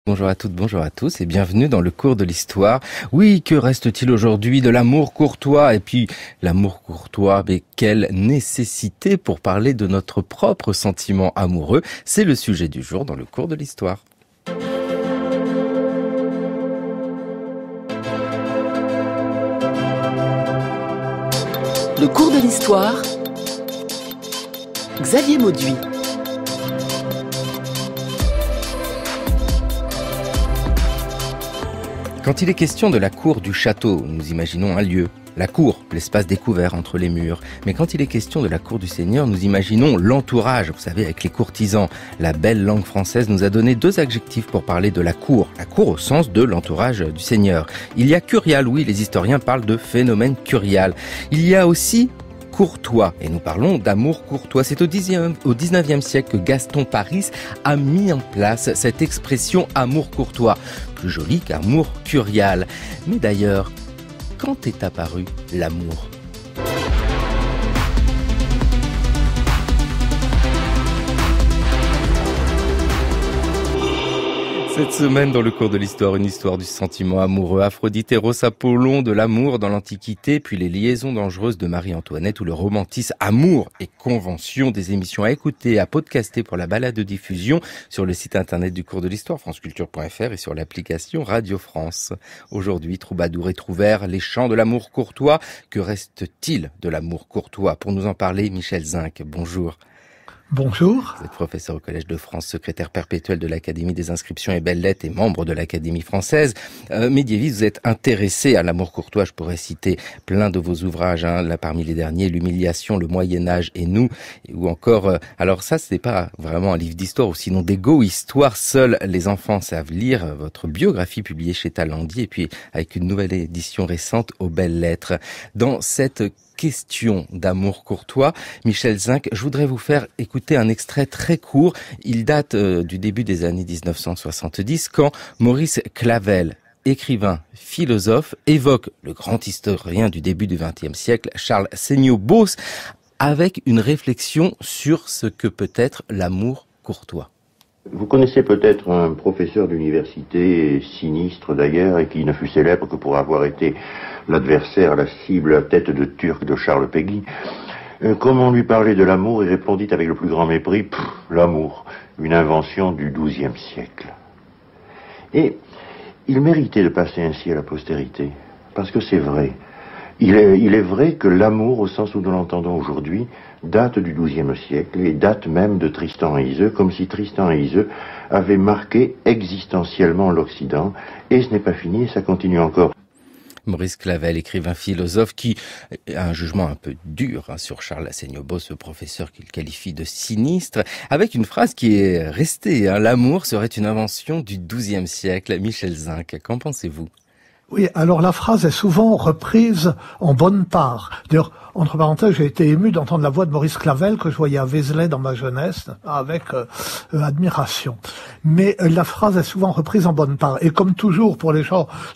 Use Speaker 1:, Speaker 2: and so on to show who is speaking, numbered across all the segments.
Speaker 1: Bonjour à toutes, bonjour à tous et bienvenue dans le cours de l'histoire. Oui, que reste-t-il aujourd'hui de l'amour courtois? Et puis, l'amour courtois, mais quelle nécessité pour parler de notre propre sentiment amoureux? C'est le sujet du jour dans le cours de l'histoire.
Speaker 2: Le cours de l'histoire, Xavier Mauduit.
Speaker 1: Quand il est question de la cour du château, nous imaginons un lieu. La cour, l'espace découvert entre les murs. Mais quand il est question de la cour du Seigneur, nous imaginons l'entourage, vous savez, avec les courtisans. La belle langue française nous a donné deux adjectifs pour parler de la cour. La cour au sens de l'entourage du Seigneur. Il y a curial, oui, les historiens parlent de phénomène curial. Il y a aussi courtois, et nous parlons d'amour courtois. C'est au 19e siècle que Gaston Paris a mis en place cette expression amour courtois, plus joli qu'amour curial. Mais d'ailleurs, quand est apparu l'amour ? Cette semaine, dans le cours de l'histoire, une histoire du sentiment amoureux. Aphrodite, Eros, Apollon, de l'amour dans l'Antiquité, puis les liaisons dangereuses de Marie-Antoinette ou le romantisme, amour et convention, des émissions à écouter, à podcaster pour la balade de diffusion sur le site internet du cours de l'histoire, franceculture.fr et sur l'application Radio France. Aujourd'hui, troubadour et trouvère, les chants de l'amour courtois. Que reste-t-il de l'amour courtois? Pour nous en parler, Michel Zinc, bonjour.
Speaker 3: Bonjour.
Speaker 1: Vous êtes professeur au Collège de France, secrétaire perpétuel de l'Académie des inscriptions et belles-lettres et membre de l'Académie française. Médiéviste, vous êtes intéressé à l'amour courtois. Je pourrais citer plein de vos ouvrages, là parmi les derniers, L'humiliation, le Moyen-Âge et nous, ou encore, alors ça, ce n'est pas vraiment un livre d'histoire, ou sinon d'égo-histoire. Seuls les enfants savent lire. Votre biographie publiée chez Talendier, et puis avec une nouvelle édition récente aux belles-lettres. Dans cette question d'amour courtois, Michel Zinc, je voudrais vous faire écouter un extrait très court. Il date du début des années 1970, quand Maurice Clavel, écrivain, philosophe, évoque le grand historien du début du XXe siècle, Charles Seigneau-Beauce, avec une réflexion sur ce que peut être l'amour courtois.
Speaker 4: Vous connaissez peut-être un professeur d'université, sinistre d'ailleurs, et qui ne fut célèbre que pour avoir été l'adversaire, la cible, la tête de turc de Charles Péguy. Comme on lui parlait de l'amour, il répondit avec le plus grand mépris, l'amour, une invention du XIIe siècle. Et il méritait de passer ainsi à la postérité, parce que c'est vrai. Il est vrai que l'amour, au sens où nous l'entendons aujourd'hui, date du XIIe siècle et date même de Tristan et Iseult, comme si Tristan et Iseult avaient marqué existentiellement l'Occident. Et ce n'est pas fini, ça continue encore.
Speaker 1: Maurice Clavel, écrivain philosophe, qui a un jugement un peu dur sur Charles Seigneau-Beauce, ce professeur qu'il qualifie de sinistre, avec une phrase qui est restée, l'amour serait une invention du XIIe siècle. Michel Zinc, qu'en pensez-vous ?
Speaker 3: Oui, alors la phrase est souvent reprise en bonne part. D'ailleurs, entre parenthèses, j'ai été ému d'entendre la voix de Maurice Clavel, que je voyais à Vézelay dans ma jeunesse, avec admiration. Mais la phrase est souvent reprise en bonne part. Et comme toujours pour les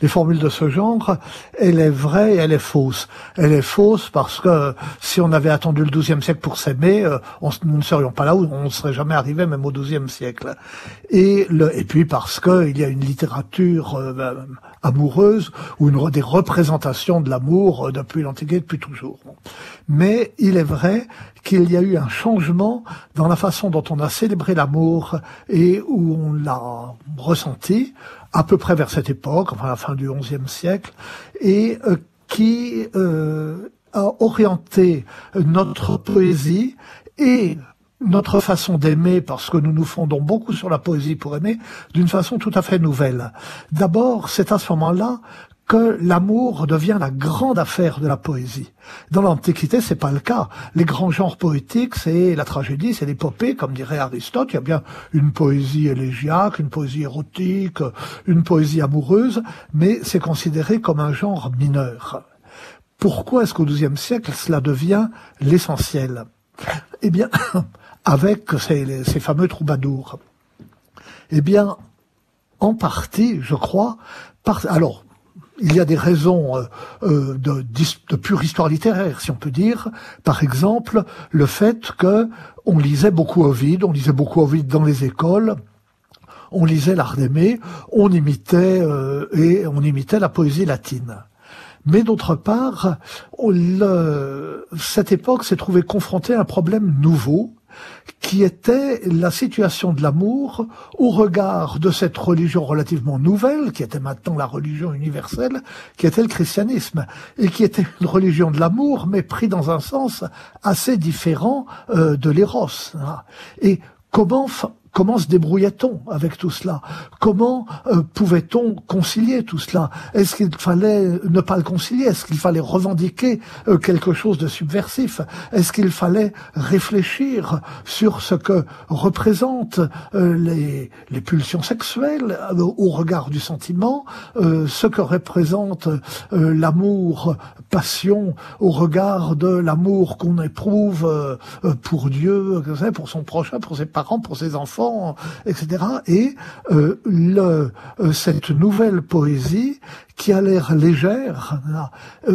Speaker 3: formules de ce genre, elle est vraie et elle est fausse. Elle est fausse parce que si on avait attendu le XIIe siècle pour s'aimer, nous ne serions pas là où on ne serait jamais arrivé même au XIIe siècle. Et puis parce que il y a une littérature amoureuse ou des représentations de l'amour depuis l'Antiquité, depuis toujours. Mais il est vrai qu'il y a eu un changement dans la façon dont on a célébré l'amour et où on l'a ressenti, à peu près vers cette époque, enfin la fin du XIe siècle, et qui a orienté notre poésie et notre façon d'aimer, parce que nous nous fondons beaucoup sur la poésie pour aimer, d'une façon tout à fait nouvelle. D'abord, c'est à ce moment-là que l'amour devient la grande affaire de la poésie. Dans l'Antiquité, c'est pas le cas. Les grands genres poétiques, c'est la tragédie, c'est l'épopée, comme dirait Aristote. Il y a bien une poésie élégiaque, une poésie érotique, une poésie amoureuse, mais c'est considéré comme un genre mineur. Pourquoi est-ce qu'au XIIe siècle, cela devient l'essentiel? Eh bien, avec ces fameux troubadours. Eh bien, en partie, je crois, alors, il y a des raisons de pure histoire littéraire, si on peut dire. Par exemple, le fait que on lisait beaucoup Ovide dans les écoles. on lisait l'art d'aimer, on imitait la poésie latine. Mais d'autre part, cette époque s'est trouvée confrontée à un problème nouveau, qui était la situation de l'amour au regard de cette religion relativement nouvelle, qui était maintenant la religion universelle, qui était le christianisme, et qui était une religion de l'amour, mais pris dans un sens assez différent de l'éros. Et comment se débrouillait-on avec tout cela? Comment pouvait-on concilier tout cela? Est-ce qu'il fallait ne pas le concilier? Est-ce qu'il fallait revendiquer quelque chose de subversif? Est-ce qu'il fallait réfléchir sur ce que représentent les pulsions sexuelles au regard du sentiment, ce que représente l'amour, passion, au regard de l'amour qu'on éprouve pour Dieu, pour son prochain, pour ses parents, pour ses enfants, etc. Et cette nouvelle poésie, qui a l'air légère,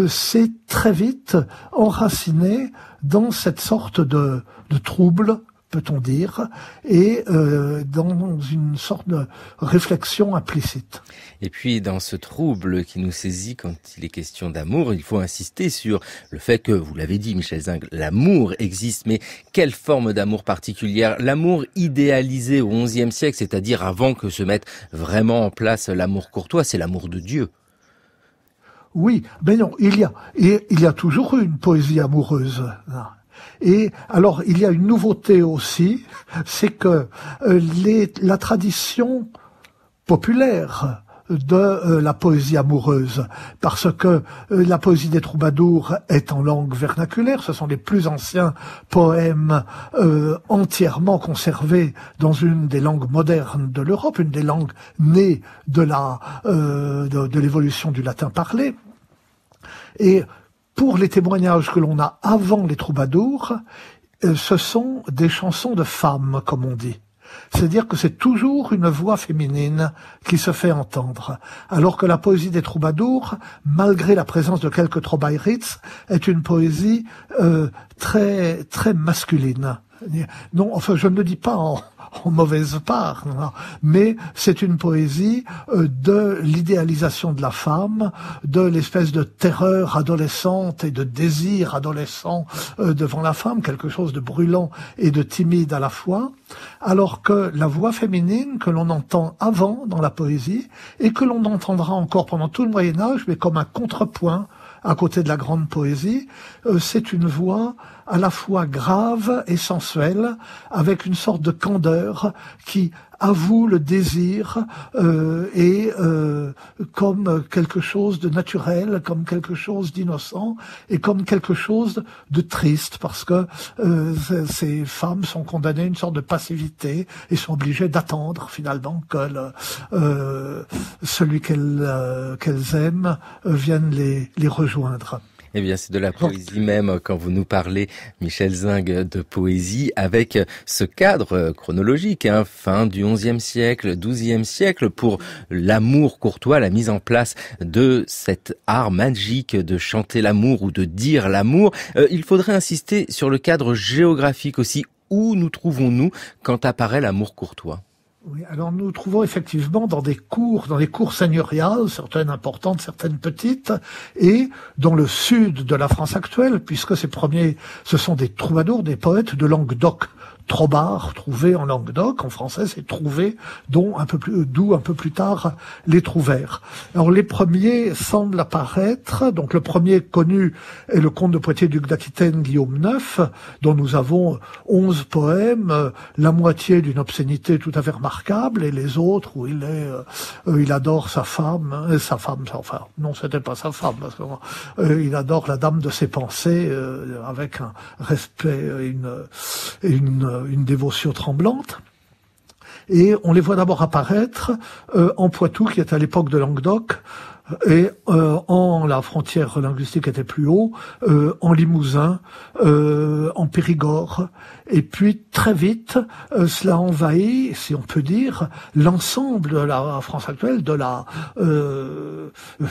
Speaker 3: s'est très vite enracinée dans cette sorte de trouble, peut-on dire, et dans une sorte de réflexion implicite.
Speaker 1: Et puis, dans ce trouble qui nous saisit quand il est question d'amour, il faut insister sur le fait que, vous l'avez dit, Michel Zinc, l'amour existe, mais quelle forme d'amour particulière? L'amour idéalisé au XIe siècle, c'est-à-dire avant que se mette vraiment en place l'amour courtois, c'est l'amour de Dieu.
Speaker 3: Oui, mais non, il y a toujours eu une poésie amoureuse. Et alors, il y a une nouveauté aussi, c'est que la tradition populaire de la poésie amoureuse, parce que la poésie des troubadours est en langue vernaculaire, ce sont les plus anciens poèmes entièrement conservés dans une des langues modernes de l'Europe, une des langues nées de l'évolution du latin parlé. Et pour les témoignages que l'on a avant les troubadours, ce sont des chansons de femmes, comme on dit. C'est-à-dire que c'est toujours une voix féminine qui se fait entendre. Alors que la poésie des troubadours, malgré la présence de quelques Trobairitz, est une poésie très, très masculine. Non, enfin, je ne le dis pas en mauvaise part, non, mais c'est une poésie de l'idéalisation de la femme, de l'espèce de terreur adolescente et de désir adolescent devant la femme, quelque chose de brûlant et de timide à la fois, alors que la voix féminine que l'on entend avant dans la poésie et que l'on entendra encore pendant tout le Moyen-Âge, mais comme un contrepoint à côté de la grande poésie, c'est une voix à la fois grave et sensuelle, avec une sorte de candeur qui avoue le désir et comme quelque chose de naturel, comme quelque chose d'innocent et comme quelque chose de triste, parce que ces femmes sont condamnées à une sorte de passivité et sont obligées d'attendre finalement que celui qu'elles aiment vienne les rejoindre.
Speaker 1: Eh bien, c'est de la poésie même quand vous nous parlez, Michel Zinc, de poésie avec ce cadre chronologique, fin du XIe siècle, XIIe siècle, pour l'amour courtois, la mise en place de cet art magique de chanter l'amour ou de dire l'amour. Il faudrait insister sur le cadre géographique aussi. Où nous trouvons-nous quand apparaît l'amour courtois ?
Speaker 3: Oui, alors nous trouvons effectivement dans des cours seigneuriales, certaines importantes, certaines petites, et dans le sud de la France actuelle, puisque ce sont des troubadours, des poètes de Languedoc. Trobard, trouvé en Languedoc, en français c'est trouvé, d'où un peu plus tard les trouvères. Alors les premiers semblent apparaître, donc le premier connu est le comte de Poitiers-Duc d'Aquitaine Guillaume IX, dont nous avons 11 poèmes, la moitié d'une obscénité tout à fait remarquable, et les autres où il adore sa femme, enfin non c'était pas sa femme, parce que il adore la dame de ses pensées, avec un respect et une dévotion tremblante. Et on les voit d'abord apparaître en Poitou, qui est à l'époque de Languedoc, et en la frontière linguistique était plus haut, en Limousin, en Périgord, et puis très vite cela envahit, si on peut dire, l'ensemble de la France actuelle, de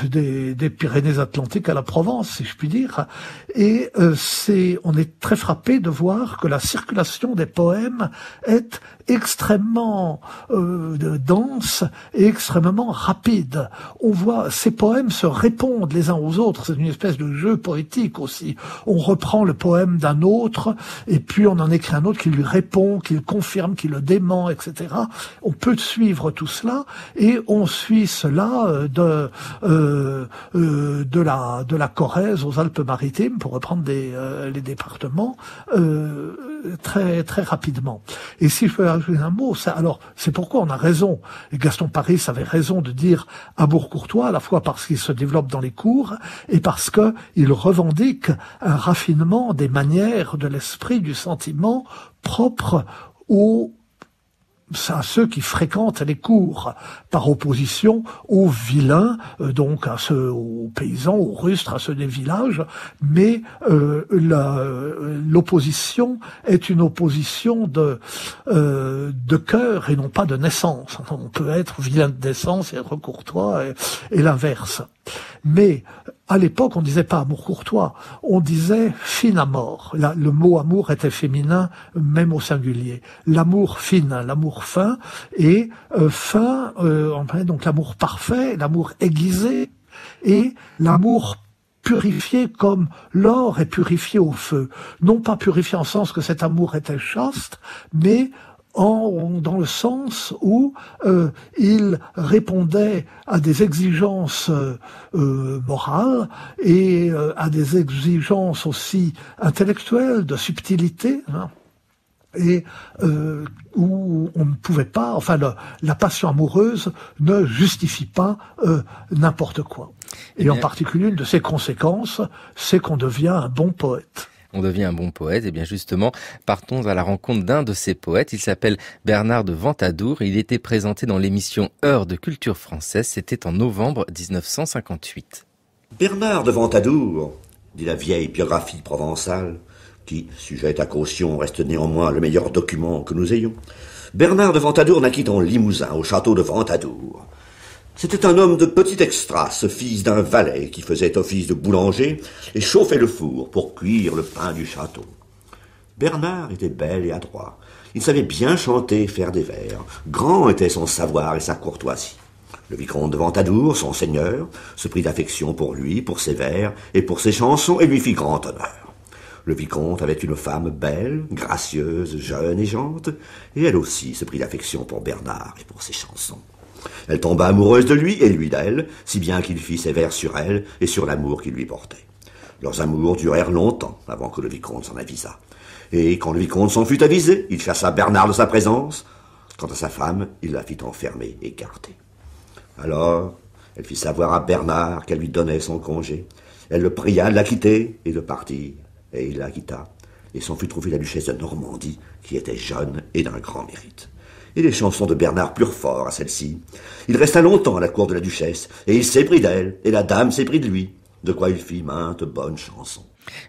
Speaker 3: des Pyrénées-Atlantiques à la Provence, si je puis dire. Et on est très frappé de voir que la circulation des poèmes est extrêmement dense et extrêmement rapide. On voit ces poèmes se répondent les uns aux autres. C'est une espèce de jeu poétique aussi. On reprend le poème d'un autre et puis on en écrit un autre qui lui répond, qui le confirme, qui le dément, etc. On peut suivre tout cela et on suit cela de la Corrèze aux Alpes-Maritimes, pour reprendre les départements, très très rapidement. Et si je peux ajouter un mot, alors c'est pourquoi on a raison, et Gaston Paris avait raison de dire amour courtois, à la fois parce qu'il se développe dans les cours et parce que il revendique un raffinement des manières, de l'esprit, du sentiment propre à ceux qui fréquentent les cours, par opposition aux vilains, donc aux paysans, aux rustres, à ceux des villages, mais l'opposition est une opposition de cœur et non pas de naissance. On peut être vilain de naissance et être courtois et l'inverse. Mais à l'époque, on disait pas amour courtois, on disait fin amour. Le mot amour était féminin, même au singulier. L'amour fin, l'amour fin, et fin, donc l'amour parfait, l'amour aiguisé, et l'amour purifié comme l'or est purifié au feu. Non pas purifié en sens que cet amour était chaste, mais dans le sens où il répondait à des exigences morales et à des exigences aussi intellectuelles, de subtilité, hein, et où on ne pouvait pas, enfin la passion amoureuse ne justifie pas n'importe quoi. Et en particulier, une de ses conséquences, c'est qu'on devient un bon poète.
Speaker 1: On devient un bon poète. Et bien justement, partons à la rencontre d'un de ces poètes. Il s'appelle Bernard de Ventadour. Il était présenté dans l'émission Heures de culture française. C'était en novembre 1958.
Speaker 5: Bernard de Ventadour, dit la vieille biographie provençale, qui, sujette à caution, reste néanmoins le meilleur document que nous ayons. Bernard de Ventadour naquit en Limousin, au château de Ventadour. C'était un homme de petit extra, ce fils d'un valet qui faisait office de boulanger et chauffait le four pour cuire le pain du château. Bernard était bel et adroit. Il savait bien chanter et faire des vers. Grand était son savoir et sa courtoisie. Le vicomte de Ventadour, son seigneur, se prit d'affection pour lui, pour ses vers et pour ses chansons et lui fit grand honneur. Le vicomte avait une femme belle, gracieuse, jeune et jante, et elle aussi se prit d'affection pour Bernard et pour ses chansons. Elle tomba amoureuse de lui et lui d'elle, si bien qu'il fit ses vers sur elle et sur l'amour qu'il lui portait. Leurs amours durèrent longtemps avant que le vicomte s'en avisa. Et quand le vicomte s'en fut avisé, il chassa Bernard de sa présence. Quant à sa femme, il la fit enfermer et garder. Alors, elle fit savoir à Bernard qu'elle lui donnait son congé. Elle le pria de la quitter et de partir, et il la quitta, et s'en fut trouver la duchesse de Normandie, qui était jeune et d'un grand mérite. Et les chansons de Bernard plurent fort à celle-ci. Il resta longtemps à la cour de la duchesse, et il s'éprit d'elle, et la dame s'éprit de lui, de quoi il fit maintes bonnes chansons.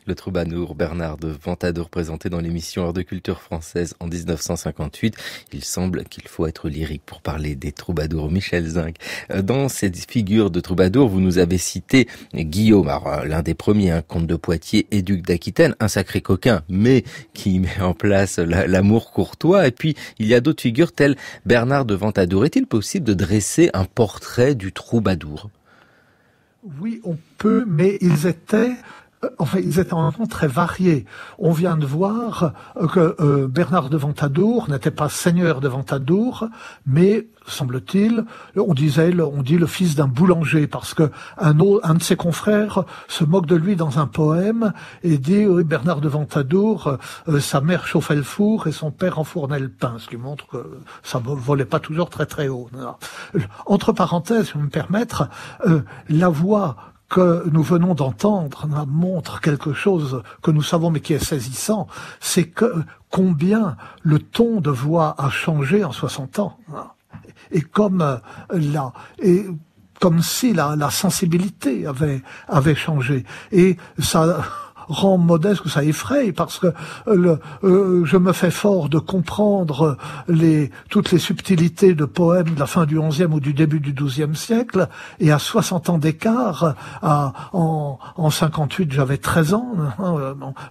Speaker 1: Le troubadour Bernard de Ventadour, présenté dans l'émission Heures de culture française en 1958. Il semble qu'il faut être lyrique pour parler des troubadours. Michel Zinc, dans cette figure de troubadour, vous nous avez cité Guillaume, alors, l'un des premiers, comte de Poitiers et duc d'Aquitaine, un sacré coquin, mais qui met en place l'amour courtois. Et puis, il y a d'autres figures telles Bernard de Ventadour. Est-il possible de dresser un portrait du troubadour?
Speaker 3: Oui, on peut, mais ils étaient en même temps très variés. On vient de voir que Bernard de Ventadour n'était pas seigneur de Ventadour, mais, semble-t-il, on dit le fils d'un boulanger, parce que un de ses confrères se moque de lui dans un poème et dit oui, Bernard de Ventadour, sa mère chauffait le four et son père enfournait le pain, ce qui montre que ça ne volait pas toujours très très haut. Entre parenthèses, je vais me permettre, la voix que nous venons d'entendre montre quelque chose que nous savons mais qui est saisissant, c'est que combien le ton de voix a changé en 60 ans. Et comme si la sensibilité avait changé. Et ça, rend modeste, que ça effraie, parce que je me fais fort de comprendre toutes les subtilités de poèmes de la fin du XIe ou du début du XIIe siècle, et à 60 ans d'écart, en 58, j'avais 13 ans,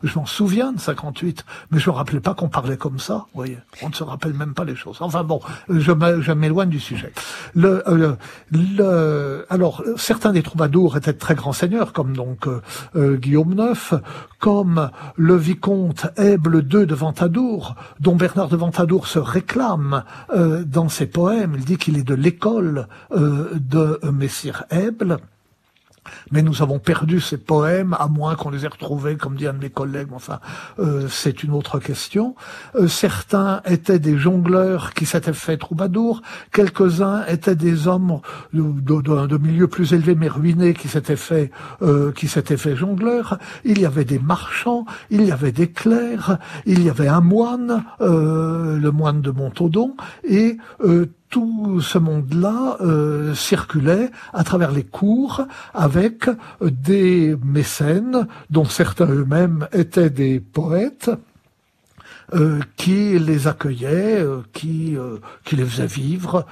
Speaker 3: je m'en souviens de 58, mais je me rappelais pas qu'on parlait comme ça, vous voyez. On ne se rappelle même pas les choses. Enfin bon, je m'éloigne du sujet. Alors, certains des troubadours étaient de très grands seigneurs, comme donc Guillaume IX, comme le vicomte Èble II de Ventadour, dont Bernard de Ventadour se réclame dans ses poèmes. Il dit qu'il est de l'école de Messire Èble. Mais nous avons perdu ces poèmes, à moins qu'on les ait retrouvés, comme dit un de mes collègues. Enfin, c'est une autre question. Certains étaient des jongleurs qui s'étaient fait troubadours. Quelques-uns étaient des hommes de milieu plus élevé mais ruinés qui s'étaient fait jongleurs. Il y avait des marchands, il y avait des clercs, il y avait un moine, le moine de Montaudon, et tout ce monde-là circulait à travers les cours avec des mécènes, dont certains eux-mêmes étaient des poètes, qui les accueillaient, qui les faisaient vivre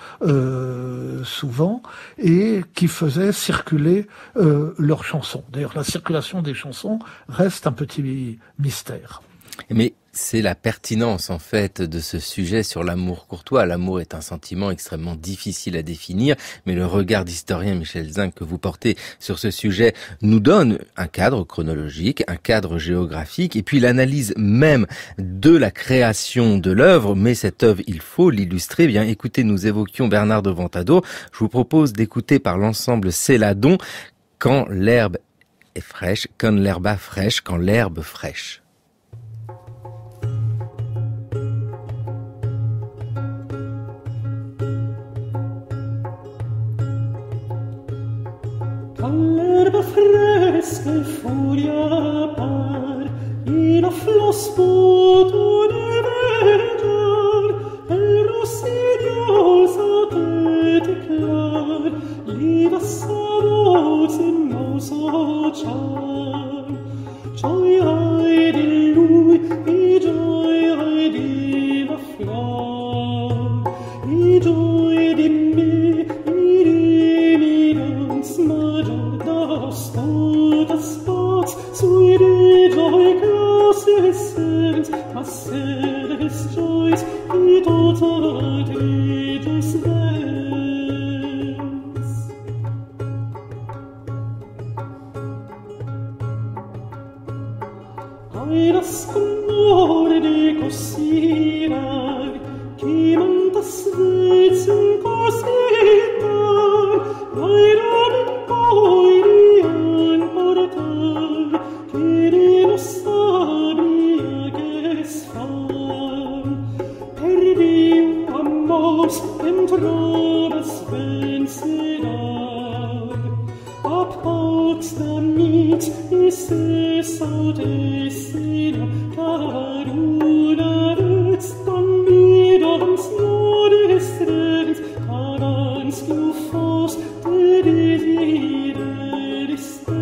Speaker 3: souvent, et qui faisaient circuler leurs chansons. D'ailleurs, la circulation des chansons reste un petit mystère.
Speaker 1: Mais c'est la pertinence, en fait, de ce sujet sur l'amour courtois. L'amour est un sentiment extrêmement difficile à définir, mais le regard d'historien Michel Zinc que vous portez sur ce sujet nous donne un cadre chronologique, un cadre géographique, et puis l'analyse même de la création de l'œuvre. Mais cette œuvre, il faut l'illustrer. Bien, écoutez, nous évoquions Bernard de Ventadour. Je vous propose d'écouter par l'ensemble Céladon, quand l'herbe est fraîche, quand l'herbe fraîche, quand l'herbe fraîche.
Speaker 6: All'erba fresca e furia par, in afflo sputo ne veggio, el rossignosa tete clar, liva saroz in mauso cian. Gioia di lui, e gioia di la flor, e gioia di me, e di mirans maggior das todas spots, sui di gioia classescens, passeres joys, e tota di joys vens. Ai nascondore di cosina, chi mantas vez in cosita, ai robin poi rian portar, che di non sabia che sfam. Perdi un amos, em trobas vencerà, appots damit, e se saudesina, caruna rets, dan midans nodes rens, tarans più fos, de desire distens.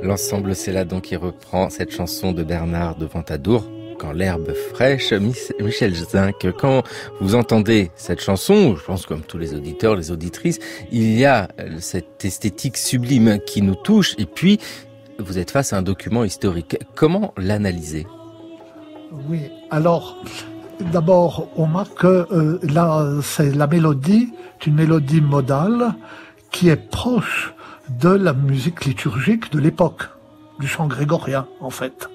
Speaker 1: L'ensemble Céladon qui reprend cette chanson de Bernard de Ventadour, quand l'herbe fraîche. Michel Zinc, quand vous entendez cette chanson, je pense comme tous les auditeurs, les auditrices, il y a cette esthétique sublime qui nous touche, et puis vous êtes face à un document historique. Comment l'analyser?
Speaker 3: Oui, alors, d'abord, on marque que la mélodie est une mélodie modale qui est proche de la musique liturgique de l'époque, du chant grégorien, en fait.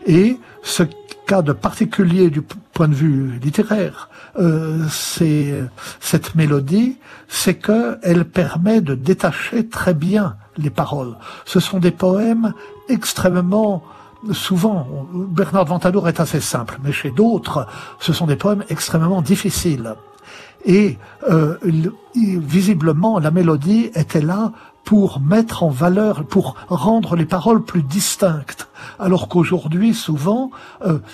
Speaker 3: Et ce cas de particulier du point de vue littéraire, cette mélodie, c'est qu'elle permet de détacher très bien les paroles. Ce sont des poèmes extrêmement, souvent, Bernard de Ventadour est assez simple, mais chez d'autres, ce sont des poèmes extrêmement difficiles. Et visiblement, la mélodie était là pour mettre en valeur, pour rendre les paroles plus distinctes. Alors qu'aujourd'hui, souvent,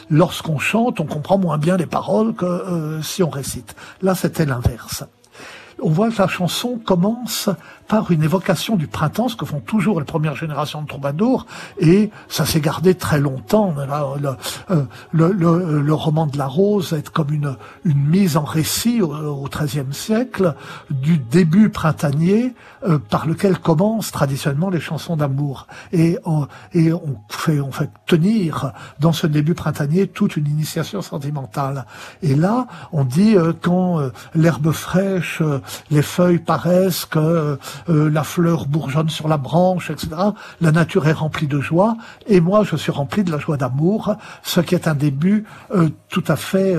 Speaker 3: lorsqu'on chante, on comprend moins bien les paroles que si on récite. Là, c'était l'inverse. On voit que la chanson commence par une évocation du printemps, ce que font toujours les premières générations de troubadours, et ça s'est gardé très longtemps. Le roman de la Rose est comme une mise en récit au XIIIe siècle du début printanier par lequel commencent traditionnellement les chansons d'amour. Et on fait tenir dans ce début printanier toute une initiation sentimentale. Et là, on dit quand l'herbe fraîche, les feuilles paraissent, que la fleur bourgeonne sur la branche, etc. La nature est remplie de joie, et moi je suis rempli de la joie d'amour, ce qui est un début tout à fait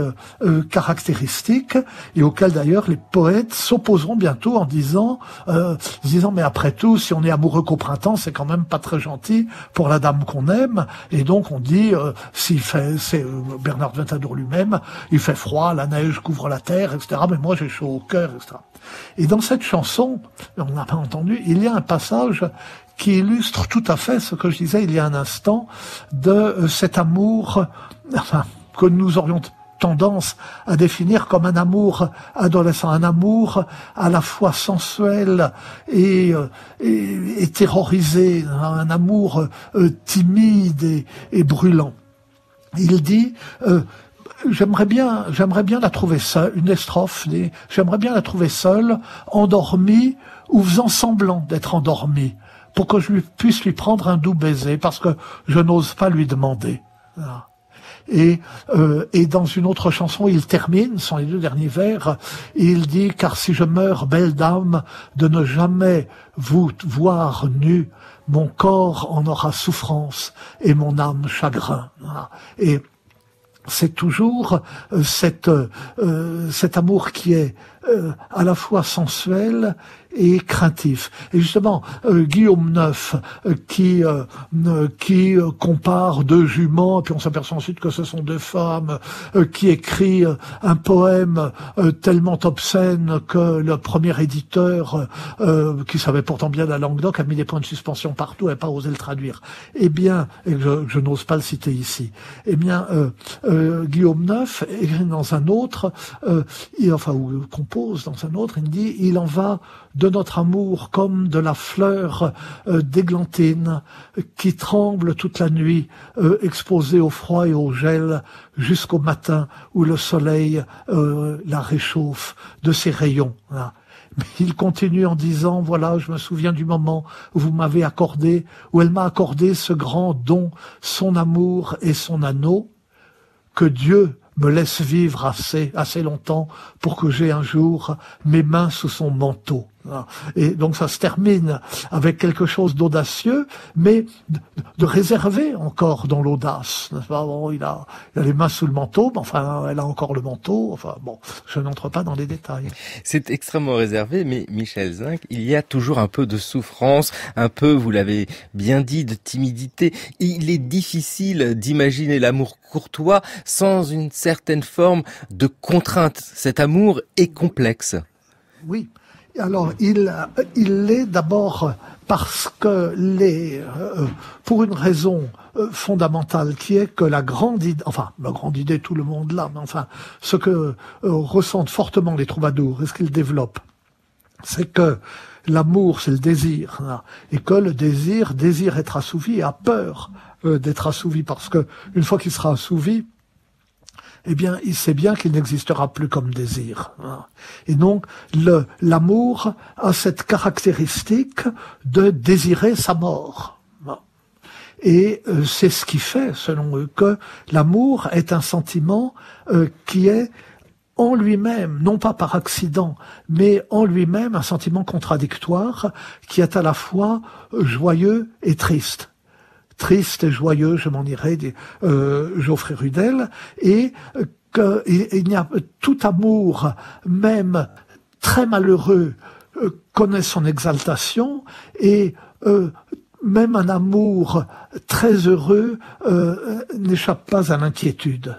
Speaker 3: caractéristique, et auquel d'ailleurs les poètes s'opposeront bientôt en disant mais après tout, si on est amoureux qu'au printemps, c'est quand même pas très gentil pour la dame qu'on aime. Et donc on dit c'est Bernard de Ventadour lui-même, il fait froid, la neige couvre la terre, etc. Mais moi j'ai chaud au cœur, etc. Et dans cette chanson, on n'a pas entendu, il y a un passage qui illustre tout à fait ce que je disais il y a un instant de cet amour, que nous aurions tendance à définir comme un amour adolescent, un amour à la fois sensuel et terrorisé, un amour timide et brûlant. Il dit j'aimerais bien la trouver seule, une des strophes, j'aimerais bien la trouver seule, endormie ou faisant semblant d'être endormie, pour que je puisse lui prendre un doux baiser, parce que je n'ose pas lui demander. Voilà. Et dans une autre chanson, il termine, sont les deux derniers vers, et il dit « Car si je meurs, belle dame, de ne jamais vous voir nue, mon corps en aura souffrance et mon âme chagrin. » Et c'est toujours cet amour qui est à la fois sensuel et craintif. Et justement, Guillaume Neuf, qui compare deux juments, puis on s'aperçoit ensuite que ce sont deux femmes, qui écrit un poème tellement obscène que le premier éditeur, qui savait pourtant bien la langue d'oc, a mis des points de suspension partout et n'a pas osé le traduire. Eh bien, et je n'ose pas le citer ici, eh bien, Guillaume Neuf écrit dans un autre, ou compose dans un autre, il dit « Il en va de notre amour comme de la fleur d'églantine qui tremble toute la nuit, exposée au froid et au gel, jusqu'au matin où le soleil la réchauffe de ses rayons. » Mais il continue en disant, voilà, je me souviens du moment où vous m'avez accordé, où elle m'a accordé ce grand don, son amour et son anneau, que Dieu me laisse vivre assez longtemps pour que j'aie un jour mes mains sous son manteau. Et donc ça se termine avec quelque chose d'audacieux, mais de réservé encore dans l'audace. Bon, il a les mains sous le manteau, mais enfin, elle a encore le manteau. Enfin, bon, je n'entre pas dans les détails.
Speaker 1: C'est extrêmement réservé, mais Michel Zinc, il y a toujours un peu de souffrance, un peu, vous l'avez bien dit, de timidité. Il est difficile d'imaginer l'amour courtois sans une certaine forme de contrainte. Cet amour est complexe.
Speaker 3: Oui. Alors, il l'est d'abord parce que pour une raison fondamentale qui est que la grande idée, tout le monde l'a, mais enfin, ce que ressentent fortement les troubadours et ce qu'ils développent, c'est que l'amour, c'est le désir, hein, et que le désir désire être assouvi et a peur d'être assouvi, parce que une fois qu'il sera assouvi, eh bien, il sait bien qu'il n'existera plus comme désir. Et donc, l'amour a cette caractéristique de désirer sa mort. Et c'est ce qui fait, selon eux, que l'amour est un sentiment qui est en lui-même, non pas par accident, mais en lui-même un sentiment contradictoire qui est à la fois joyeux et triste. Triste et joyeux, je m'en irai, dit Geoffrey Rudel, et qu'il n'y a tout amour, même très malheureux, connaît son exaltation, et même un amour très heureux n'échappe pas à l'inquiétude.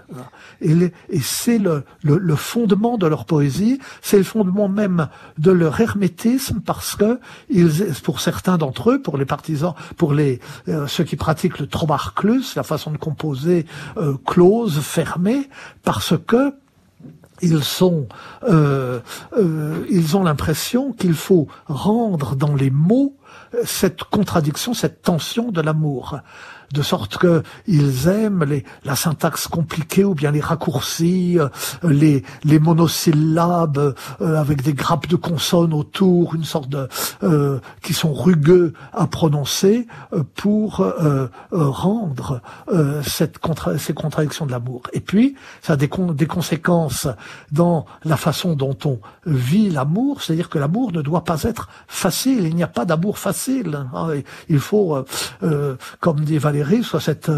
Speaker 3: Et c'est le fondement de leur poésie, c'est le fondement même de leur hermétisme, parce que pour certains d'entre eux, pour les partisans, pour ceux qui pratiquent le Traumarklus, la façon de composer close, fermée, parce que ils ont l'impression qu'il faut rendre dans les mots cette contradiction, cette tension de l'amour. De sorte que ils aiment la syntaxe compliquée ou bien les raccourcis, les monosyllabes avec des grappes de consonnes autour, une sorte de qui sont rugueux à prononcer pour rendre ces contradictions de l'amour. Et puis ça a des conséquences dans la façon dont on vit l'amour, c'est-à-dire que l'amour ne doit pas être facile. Il n'y a pas d'amour facile. Il faut, comme dit Valérie, soit cette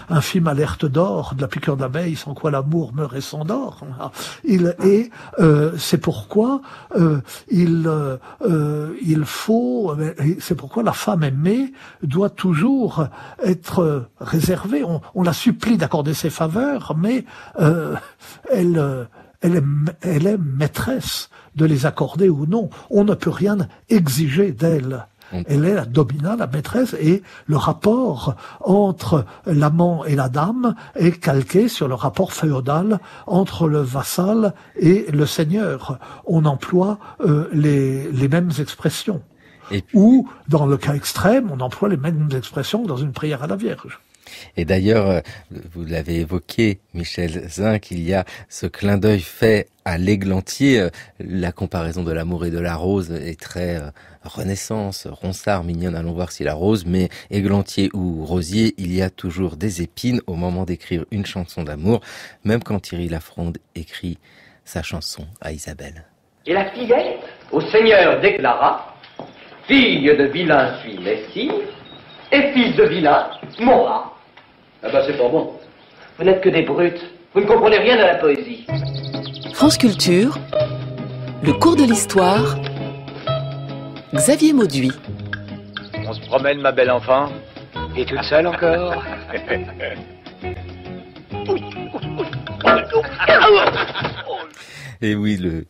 Speaker 3: infime alerte d'or de la piqûre d'abeille sans quoi l'amour meurt et s'endort. C'est pourquoi c'est pourquoi la femme aimée doit toujours être réservée. On la supplie d'accorder ses faveurs, mais elle est maîtresse de les accorder ou non. On ne peut rien exiger d'elle. Elle est la domina, la maîtresse, et le rapport entre l'amant et la dame est calqué sur le rapport féodal entre le vassal et le seigneur. On emploie les mêmes expressions. Ou, dans le cas extrême, on emploie les mêmes expressions que dans une prière à la Vierge.
Speaker 1: Et d'ailleurs, vous l'avez évoqué, Michel Zinc, il y a ce clin d'œil fait à l'églantier. La comparaison de l'amour et de la rose est très Renaissance, Ronsard, mignonne, allons voir si la rose, mais églantier ou rosier, il y a toujours des épines au moment d'écrire une chanson d'amour, même quand Thierry Lafronde écrit sa chanson à Isabelle.
Speaker 7: Et la fillette, au seigneur déclara, fille de vilain suis Messire, et fils de vilain mourra. Ah bah c'est pas bon. Vous n'êtes que des brutes. Vous ne comprenez rien à la poésie.
Speaker 2: France Culture, le cours de l'histoire, Xavier Mauduit.
Speaker 8: On se promène, ma belle enfant.
Speaker 7: Et toute seule encore?
Speaker 1: Et oui, le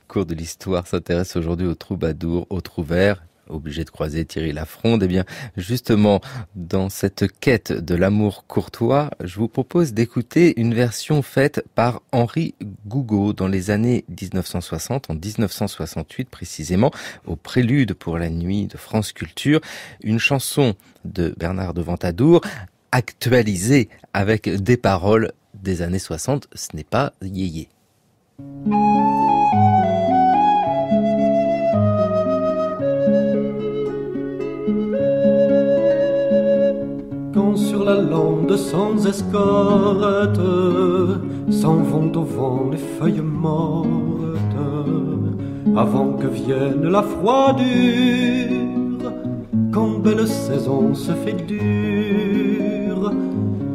Speaker 1: cours de l'histoire s'intéresse aujourd'hui aux troubadours, aux trouvères. Obligé de croiser Thierry Lafronde. Eh bien, justement, dans cette quête de l'amour courtois, je vous propose d'écouter une version faite par Henri Gougaud dans les années 1960, en 1968 précisément, au prélude pour la nuit de France Culture, une chanson de Bernard de Ventadour, actualisée avec des paroles des années 60. Ce n'est pas yéyé.
Speaker 6: Sur la lande sans escorte s'en vont au vent les feuilles mortes avant que vienne la froidure, quand belle saison se fait dure.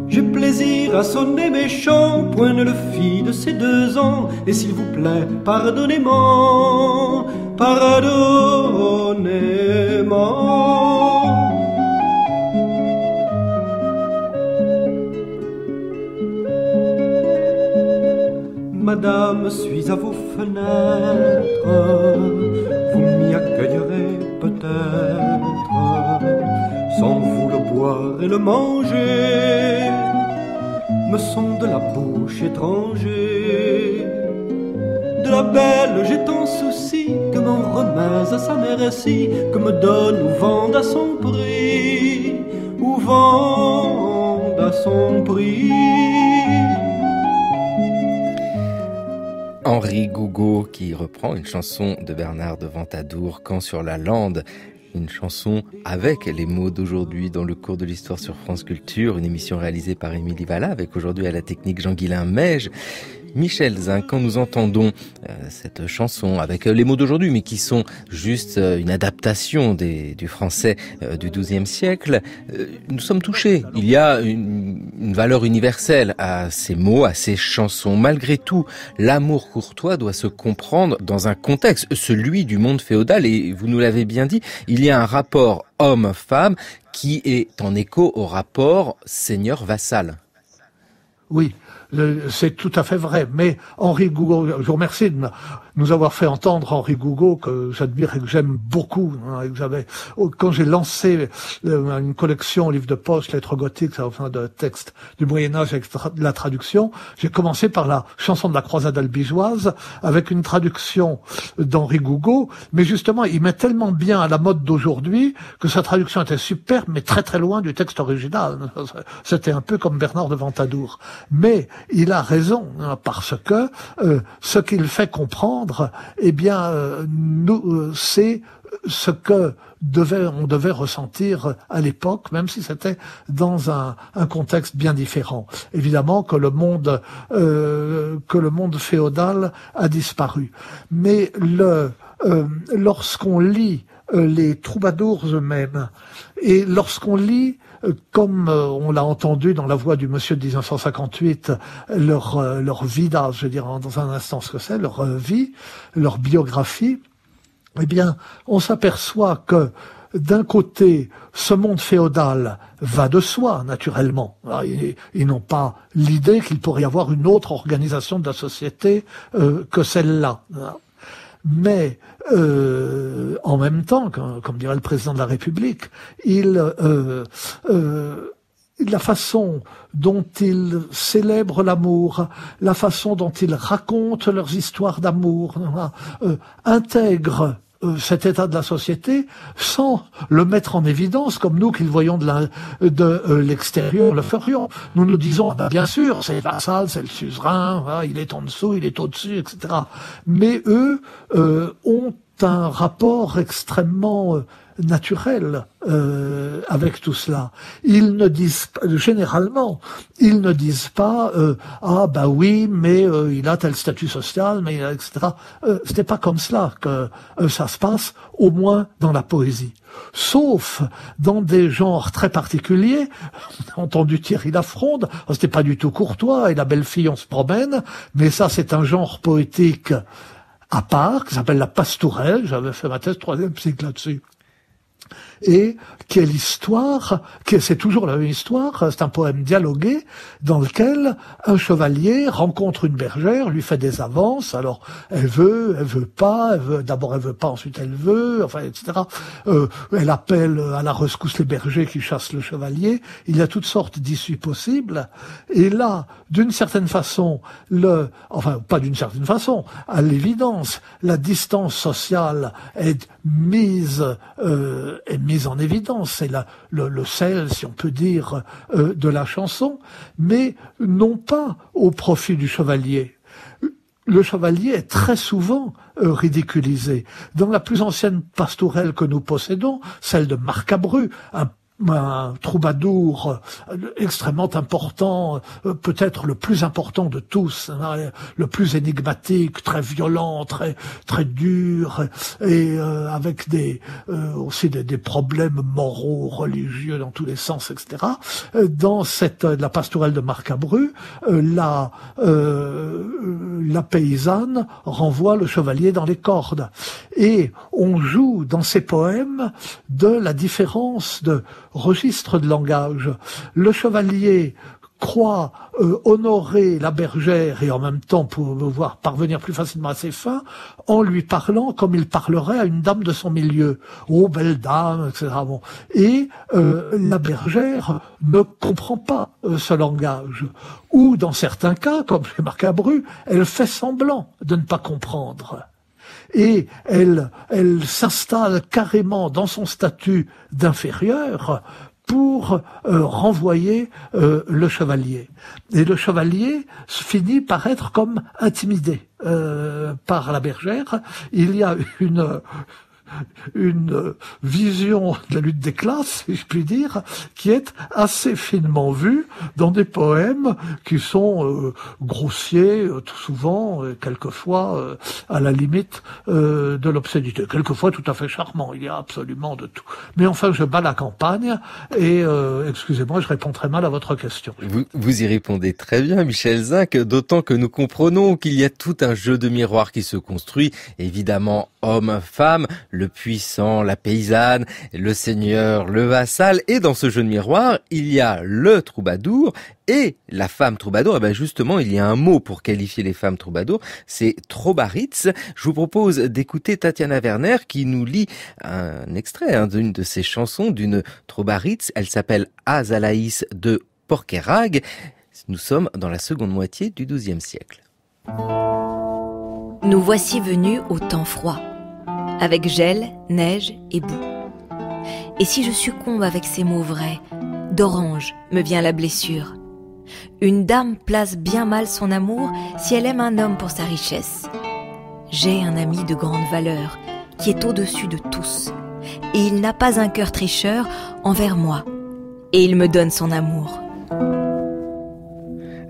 Speaker 6: J'ai plaisir à sonner mes chants, point ne le fit de ces 2 ans, et s'il vous plaît, pardonnez-moi, pardonnez-moi. Madame, suis à vos fenêtres, vous m'y accueillerez peut-être, sans vous le boire et le manger me sont de la bouche étranger. De la belle j'ai tant souci que m'en remets à sa merci, que me donne ou vende à son prix, ou vende à son prix.
Speaker 1: Henri Gougaud qui reprend une chanson de Bernard de Ventadour, Quand sur la lande, une chanson avec les mots d'aujourd'hui dans le cours de l'histoire sur France Culture, une émission réalisée par Émilie Valla avec aujourd'hui à la technique Jean-Guilain Meige. Michel Zinc, quand nous entendons cette chanson avec les mots d'aujourd'hui, mais qui sont juste une adaptation du français du XIIe siècle, nous sommes touchés. Il y a une valeur universelle à ces mots, à ces chansons. Malgré tout, l'amour courtois doit se comprendre dans un contexte, celui du monde féodal. Et vous nous l'avez bien dit, il y a un rapport homme-femme qui est en écho au rapport seigneur-vassal.
Speaker 3: Oui. C'est tout à fait vrai, mais Henri Gougaud, je vous remercie nous avoir fait entendre Henri Gougaud, que j'admire et que j'aime beaucoup. Hein, et que quand j'ai lancé une collection livres de poche, lettres gothiques, enfin de textes du Moyen-Âge avec la traduction, j'ai commencé par la chanson de la croisade albigeoise, avec une traduction d'Henri Gougaud, mais justement, il met tellement bien à la mode d'aujourd'hui que sa traduction était superbe, mais très très loin du texte original. C'était un peu comme Bernard de Ventadour. Mais il a raison, hein, parce que ce qu'il fait comprendre, eh bien, c'est ce que on devait ressentir à l'époque, même si c'était dans un contexte bien différent. Évidemment que le monde féodal a disparu. Mais lorsqu'on lit les troubadours eux-mêmes, et lorsqu'on lit, comme on l'a entendu dans la voix du monsieur de 1958, leur vie d'âge, je dirais dans un instant ce que c'est, leur vie, leur biographie, eh bien, on s'aperçoit que d'un côté, ce monde féodal va de soi, naturellement. Alors, ils n'ont pas l'idée qu'il pourrait y avoir une autre organisation de la société que celle-là. Mais en même temps, comme dirait le président de la République, la façon dont ils célèbrent l'amour, la façon dont ils racontent leurs histoires d'amour, intègrent cet état de la société sans le mettre en évidence comme nous qui le voyons de l'extérieur le ferions. Nous nous disons, bien sûr, c'est le vassal, c'est le suzerain, il est en dessous, il est au-dessus, etc. Mais eux ont un rapport extrêmement naturel avec tout cela. Ils ne disent généralement, ils ne disent pas ah bah oui, mais il a tel statut social, mais etc. C'était pas comme cela que ça se passe, au moins dans la poésie. Sauf dans des genres très particuliers. On a entendu Thierry Lafronde, c'était pas du tout courtois, et la belle fille on se promène, mais ça c'est un genre poétique à part, qui s'appelle la pastourelle, j'avais fait ma thèse 3e cycle là-dessus. Et quelle histoire, c'est toujours la même histoire, c'est un poème dialogué dans lequel un chevalier rencontre une bergère, lui fait des avances, alors elle veut pas, d'abord elle veut pas, ensuite elle veut, enfin etc. Elle appelle à la rescousse les bergers qui chassent le chevalier, il y a toutes sortes d'issues possibles, et là, d'une certaine façon, pas d'une certaine façon, à l'évidence, la distance sociale est mise en évidence, c'est le sel, si on peut dire, de la chanson, mais non pas au profit du chevalier. Le chevalier est très souvent ridiculisé. Dans la plus ancienne pastourelle que nous possédons, celle de Marcabru, un troubadour extrêmement important, peut-être le plus important de tous, le plus énigmatique, très violent, très dur, et avec aussi des problèmes moraux, religieux dans tous les sens, etc. Dans la pastourelle de Marcabru, la paysanne renvoie le chevalier dans les cordes, et on joue dans ces poèmes de la différence de registre de langage. Le chevalier croit honorer la bergère et en même temps pouvoir parvenir plus facilement à ses fins en lui parlant comme il parlerait à une dame de son milieu. Oh, belle dame, etc. Bon. Et la bergère ne comprend pas ce langage. Ou dans certains cas, comme chez Marcabru, elle fait semblant de ne pas comprendre. Et elle s'installe carrément dans son statut d'inférieur pour renvoyer le chevalier. Et le chevalier finit par être comme intimidé par la bergère. Il y a une vision de la lutte des classes, si je puis dire, qui est assez finement vue dans des poèmes qui sont grossiers, tout souvent, quelquefois à la limite de l'obscénité. Quelquefois tout à fait charmant, il y a absolument de tout. Mais enfin, je bats la campagne et, excusez-moi, je réponds très mal à votre question.
Speaker 1: Vous y répondez très bien, Michel Zinc, d'autant que nous comprenons qu'il y a tout un jeu de miroir qui se construit, évidemment, homme-femme, le le puissant, la paysanne, le seigneur, le vassal. Et dans ce jeu de miroir, il y a le troubadour et la femme troubadour. Et bien justement, il y a un mot pour qualifier les femmes troubadours, c'est trobaritz. Je vous propose d'écouter Tatiana Werner qui nous lit un extrait d'une de ses chansons, d'une trobaritz. Elle s'appelle Azalaïs de Porquerolles. Nous sommes dans la seconde moitié du XIIe siècle.
Speaker 9: Nous voici venus au temps froid, avec gel, neige et boue. Et si je succombe avec ces mots vrais, d'orange me vient la blessure. Une dame place bien mal son amour si elle aime un homme pour sa richesse. J'ai un ami de grande valeur qui est au-dessus de tous, et il n'a pas un cœur tricheur envers moi, et il me donne son amour.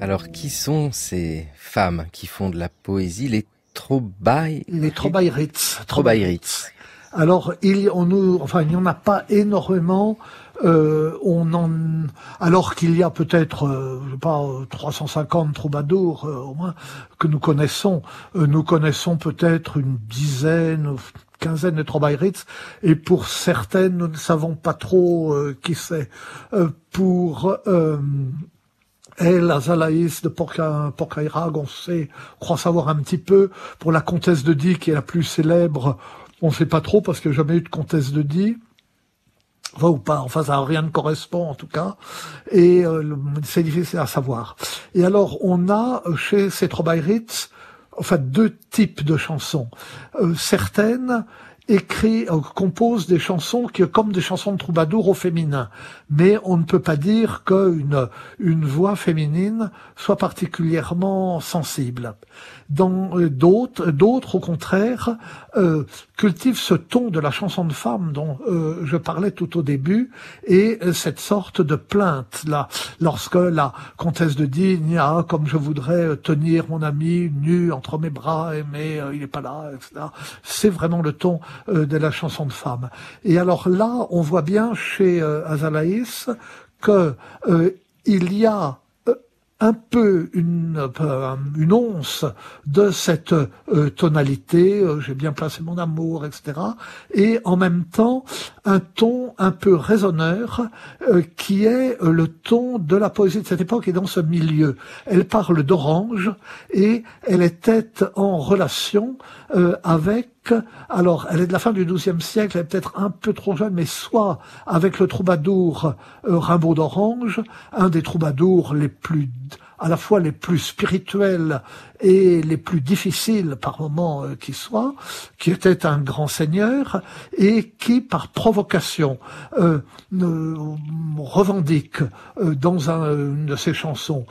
Speaker 1: Alors, qui sont ces femmes qui font de la poésie, les
Speaker 3: Trobaïritz. Alors, il n'y en a pas énormément. Alors qu'il y a peut-être, 350 troubadours au moins que nous connaissons peut-être une dizaine, quinzaine de trobaïritz, et pour certaines, nous ne savons pas trop qui c'est. Pour elle, Azalaïs de Porquerolles, on croit savoir un petit peu. Pour la comtesse de Die, qui est la plus célèbre, on ne sait pas trop, parce qu'il n'y a jamais eu de comtesse de Die. Enfin, ça n'a rien de correspond, en tout cas. Et c'est difficile à savoir. Et alors, on a, chez ces trobaïritz, deux types de chansons. Certaines composent des chansons comme des chansons de troubadour au féminin. Mais on ne peut pas dire qu'une voix féminine soit particulièrement sensible. D'autres, au contraire, cultivent ce ton de la chanson de femme dont je parlais tout au début, et cette sorte de plainte là, lorsque la comtesse de Die dit « comme je voudrais tenir mon ami nu entre mes bras, mais il n'est pas là », etc. C'est vraiment le ton de la chanson de femme. Et alors là, on voit bien chez Azalaïs que il y a un peu une once de cette tonalité, j'ai bien placé mon amour, etc. Et en même temps, un ton un peu raisonneur qui est le ton de la poésie de cette époque et dans ce milieu. Elle parle d'orange et elle était en relation avec... Alors, elle est de la fin du XIIe siècle, elle est peut-être un peu trop jeune, mais soit avec le troubadour Rimbaud d'Orange, un des troubadours à la fois les plus spirituels et les plus difficiles par moments qui soient, qui était un grand seigneur et qui, par provocation, revendique dans une de ses chansons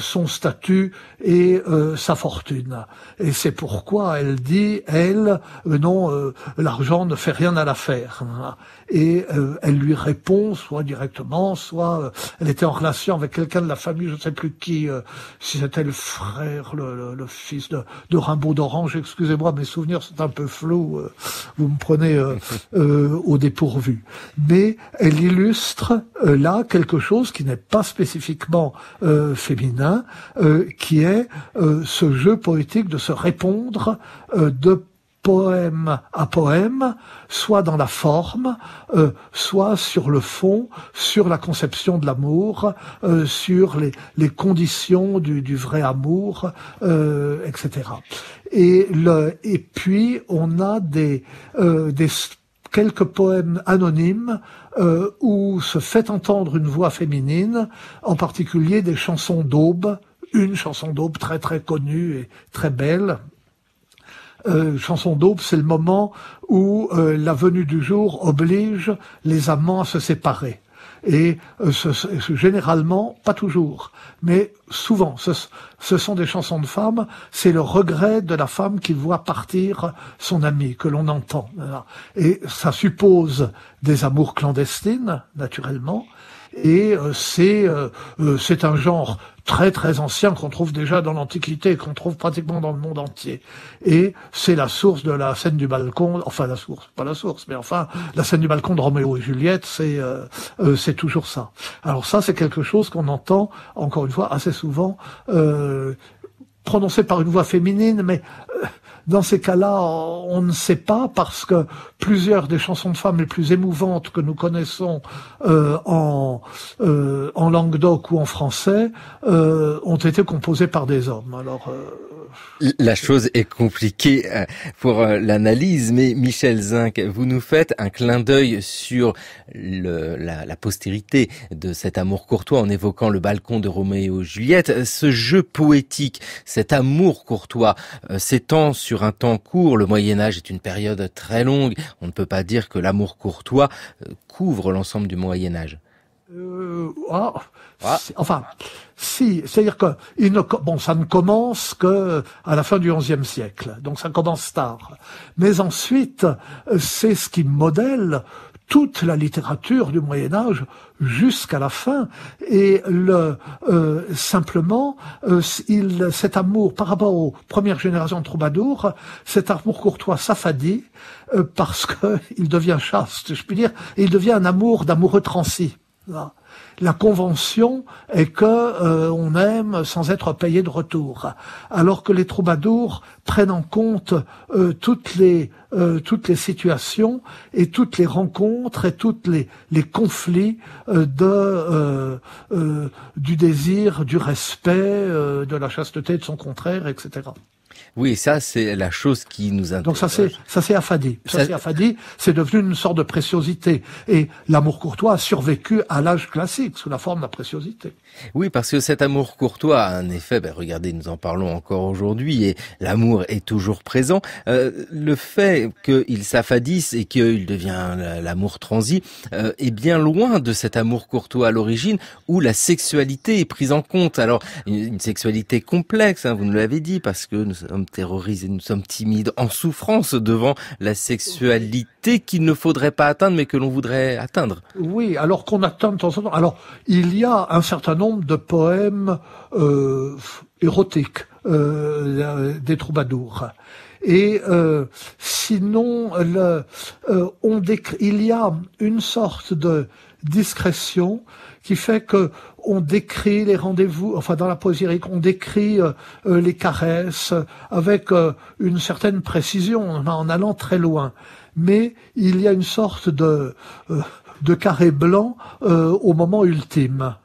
Speaker 3: son statut et sa fortune. Et c'est pourquoi elle dit, non, l'argent ne fait rien à l'affaire. Et elle lui répond, soit directement, soit elle était en relation avec quelqu'un de la famille, je ne sais plus qui, si c'était le frère, le fils de Rimbaud d'Orange. Excusez-moi, mes souvenirs sont un peu flous, vous me prenez au dépourvu. Mais elle illustre là quelque chose qui n'est pas spécifiquement féminin, qui est ce jeu poétique de se répondre de poème à poème, soit dans la forme, soit sur le fond, sur la conception de l'amour, sur les conditions du vrai amour, etc. Et puis on a quelques poèmes anonymes où se fait entendre une voix féminine, en particulier des chansons d'aube, une chanson d'aube très très connue et très belle. Chanson d'aube, c'est le moment où la venue du jour oblige les amants à se séparer. Et généralement, pas toujours, mais souvent, ce sont des chansons de femmes, c'est le regret de la femme qui voit partir son ami, que l'on entend. Et ça suppose des amours clandestines, naturellement, et c'est un genre très très ancien qu'on trouve déjà dans l'Antiquité et qu'on trouve pratiquement dans le monde entier. Et c'est la source de la scène du balcon, enfin la source, pas la source, mais enfin la scène du balcon de Roméo et Juliette, c'est toujours ça. Alors ça, c'est quelque chose qu'on entend, encore une fois, assez souvent prononcé par une voix féminine, mais dans ces cas-là, on ne sait pas, parce que plusieurs des chansons de femmes les plus émouvantes que nous connaissons en Languedoc ou en français ont été composées par des hommes. Alors
Speaker 1: la chose est compliquée pour l'analyse, mais Michel Zinc, vous nous faites un clin d'œil sur la postérité de cet amour courtois en évoquant le balcon de Roméo et Juliette. Ce jeu poétique, cet amour courtois s'étend sur un temps court. Le Moyen-Âge est une période très longue. On ne peut pas dire que l'amour courtois couvre l'ensemble du Moyen-Âge.
Speaker 3: Enfin, si, c'est-à-dire que ça ne commence que à la fin du XIe siècle, donc ça commence tard. Mais ensuite, c'est ce qui modèle toute la littérature du Moyen Âge jusqu'à la fin. Et simplement, cet amour par rapport aux premières générations de troubadours, cet amour courtois s'affadit parce que il devient chaste, je puis dire, et il devient un amour d'amoureux transi. La convention est que on aime sans être payé de retour, alors que les troubadours prennent en compte toutes les situations et toutes les rencontres et toutes les conflits du désir, du respect, de la chasteté de son contraire, etc.
Speaker 1: Oui, ça c'est la chose qui nous intéresse.
Speaker 3: Donc ça s'est affadi. Ça s'est affadi, c'est devenu une sorte de préciosité. Et l'amour courtois a survécu à l'âge classique sous la forme de la préciosité.
Speaker 1: Oui, parce que cet amour courtois a un effet, regardez, nous en parlons encore aujourd'hui et l'amour est toujours présent. Le fait qu'il s'affadisse et qu'il devient l'amour transi est bien loin de cet amour courtois à l'origine où la sexualité est prise en compte. Alors, une sexualité complexe, vous nous l'avez dit, parce que nous sommes terrorisés, nous sommes timides, en souffrance devant la sexualité qu'il ne faudrait pas atteindre, mais que l'on voudrait atteindre.
Speaker 3: Oui, alors qu'on atteint de temps en temps. Alors, il y a un certain nombre de poèmes érotiques des troubadours. Et sinon, il y a une sorte de discrétion qui fait que on décrit les rendez-vous, enfin dans la poésie lyrique, on décrit les caresses avec une certaine précision, en allant très loin. Mais il y a une sorte de carré blanc au moment ultime.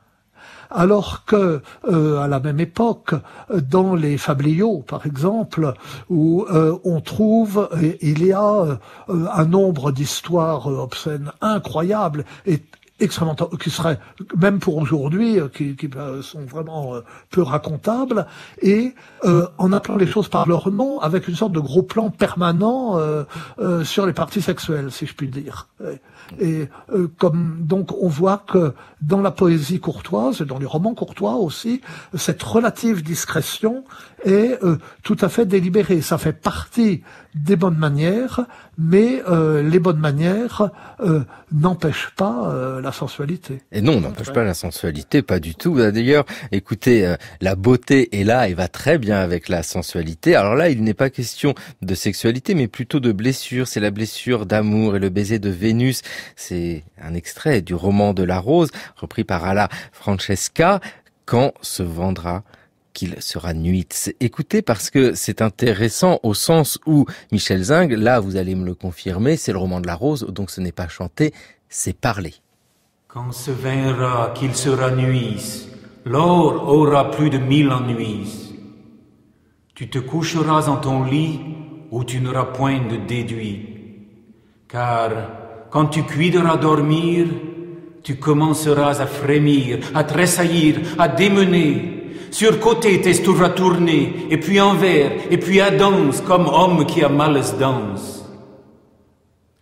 Speaker 3: Alors que, à la même époque, dans les fabliaux, par exemple, où on trouve, il y a un nombre d'histoires obscènes incroyables et extrêmement, qui seraient, même pour aujourd'hui, qui sont vraiment peu racontables, et en appelant les choses par leur nom, avec une sorte de gros plan permanent sur les parties sexuelles, si je puis dire. Et donc on voit que dans la poésie courtoise, et dans les romans courtois aussi, cette relative discrétion est tout à fait délibérée. Ça fait partie des bonnes manières, mais les bonnes manières n'empêchent pas la sensualité.
Speaker 1: Et non, n'empêche pas la sensualité, pas du tout. D'ailleurs, écoutez, la beauté est là et va très bien avec la sensualité. Alors là, il n'est pas question de sexualité, mais plutôt de blessure. C'est la blessure d'amour et le baiser de Vénus. C'est un extrait du roman de la Rose, repris par Alla Francesca. Quand se vendra qu'il sera nuit. Écoutez, parce que c'est intéressant au sens où Michel Zinc, là vous allez me le confirmer, c'est le roman de la Rose, donc ce n'est pas chanté, c'est parlé.
Speaker 10: Quand se viendra qu'il sera nuit, l'or aura plus de 1000 ennuis. Tu te coucheras en ton lit où tu n'auras point de déduit. Car quand tu cuideras dormir, tu commenceras à frémir, à tressaillir, à démener. Sur côté tes tours tourner, et puis envers, et puis à danse, comme homme qui a malice danse.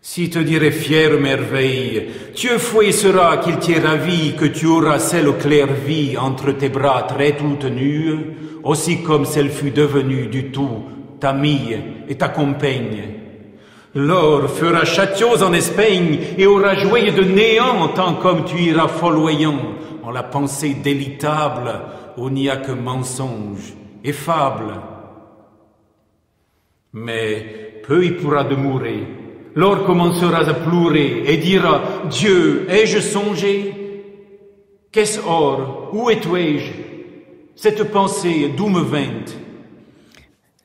Speaker 10: Si te dirais fière merveille, Dieu fouet sera qu'il t'y ravi, que tu auras celle claire vie entre tes bras très tout tenus, aussi comme celle fut devenue du tout ta mie et ta compagne. L'or fera châteaux en Espagne et aura joué de néant tant comme tu iras folloyant en la pensée délitable où n'y a que mensonge et fable. Mais peu il pourra demeurer. L'or commencera à pleurer et dira « Dieu, ai-je songé? Qu'est-ce or? Où étais-je? Cette pensée d'où me vint ?»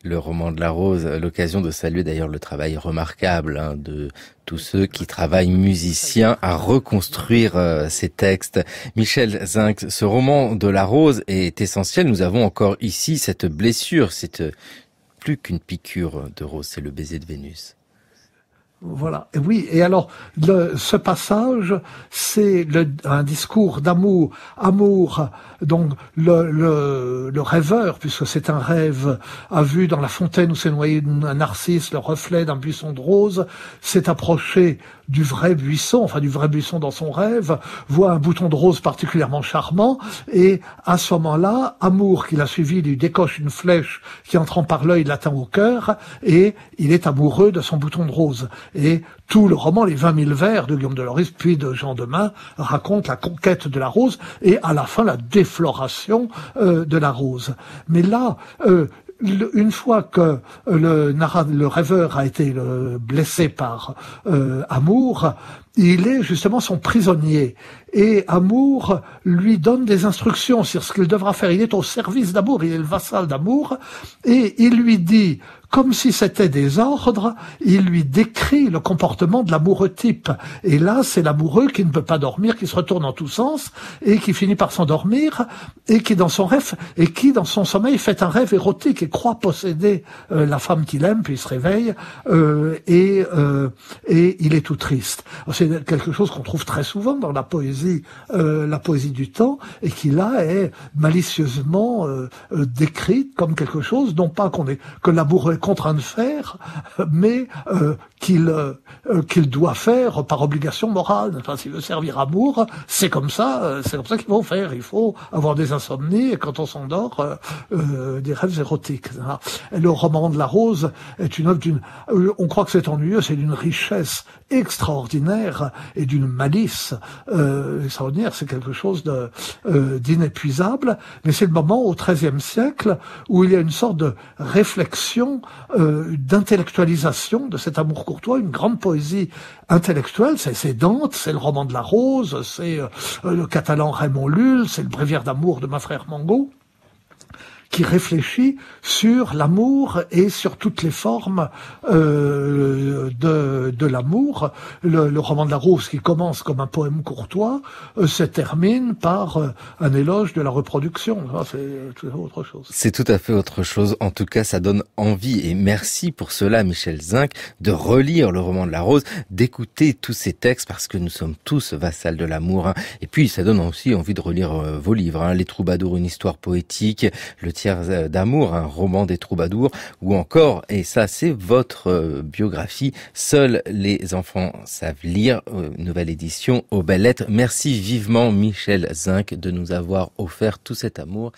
Speaker 1: Le roman de la rose, l'occasion de saluer d'ailleurs le travail remarquable de tous ceux qui travaillent musiciens à reconstruire ces textes. Michel Zinc, ce roman de la rose est essentiel. Nous avons encore ici cette blessure, c'est plus qu'une piqûre de rose, c'est le baiser de Vénus.
Speaker 3: Voilà. Et oui. Et alors, ce passage, c'est un discours d'amour. Donc, le rêveur, puisque c'est un rêve, a vu dans la fontaine où s'est noyé un narcisse le reflet d'un buisson de rose, s'est approché du vrai buisson, enfin du vrai buisson dans son rêve, voit un bouton de rose particulièrement charmant, et à ce moment-là, Amour, qui l'a suivi, lui décoche une flèche qui, entrant par l'œil, l'atteint au cœur, et il est amoureux de son bouton de rose. Et tout le roman, les 20 000 vers de Guillaume de Lorris, puis de Jean Demain, raconte la conquête de la rose, et à la fin, la défloration de la rose. Mais là, une fois que le rêveur a été blessé par Amour, il est justement son prisonnier. Et Amour lui donne des instructions sur ce qu'il devra faire. Il est au service d'Amour, il est le vassal d'Amour, et il lui dit, comme si c'était des ordres, il lui décrit le comportement de l'amoureux type. Et là, c'est l'amoureux qui ne peut pas dormir, qui se retourne en tous sens, et qui finit par s'endormir, et qui dans son sommeil fait un rêve érotique et croit posséder la femme qu'il aime, puis il se réveille, et il est tout triste. C'est quelque chose qu'on trouve très souvent dans la poésie du temps, et qui là est malicieusement décrite comme quelque chose, non pas que l'amoureux est contraint de faire, mais qu'il doit faire par obligation morale. Enfin, s'il veut servir Amour, c'est comme ça qu'il faut faire. Il faut avoir des insomnies et quand on s'endort, des rêves érotiques. Et le roman de la rose est une œuvre on croit que c'est ennuyeux, c'est d'une richesse extraordinaire et d'une malice extraordinaire. C'est quelque chose d'inépuisable, mais c'est le moment au XIIIe siècle où il y a une sorte de réflexion, d'intellectualisation de cet amour courtois, une grande poésie intellectuelle. C'est Dante, c'est le roman de la rose, c'est le catalan Raymond Lull, c'est le bréviaire d'amour de ma frère Mango, qui réfléchit sur l'amour et sur toutes les formes de l'amour. Le roman de la rose, qui commence comme un poème courtois, se termine par un éloge de la reproduction. C'est tout à fait autre chose.
Speaker 1: C'est tout à fait autre chose. En tout cas, ça donne envie. Et merci pour cela, Michel Zinc, de relire le roman de la rose, d'écouter tous ces textes, parce que nous sommes tous vassals de l'amour. Et puis, ça donne aussi envie de relire vos livres. Les Troubadours, une histoire poétique, Le Tiers d'amour, un roman des troubadours, ou encore, et ça c'est votre biographie, Seuls les enfants savent lire, nouvelle édition aux Belles Lettres. Merci vivement Michel Zinc de nous avoir offert tout cet amour.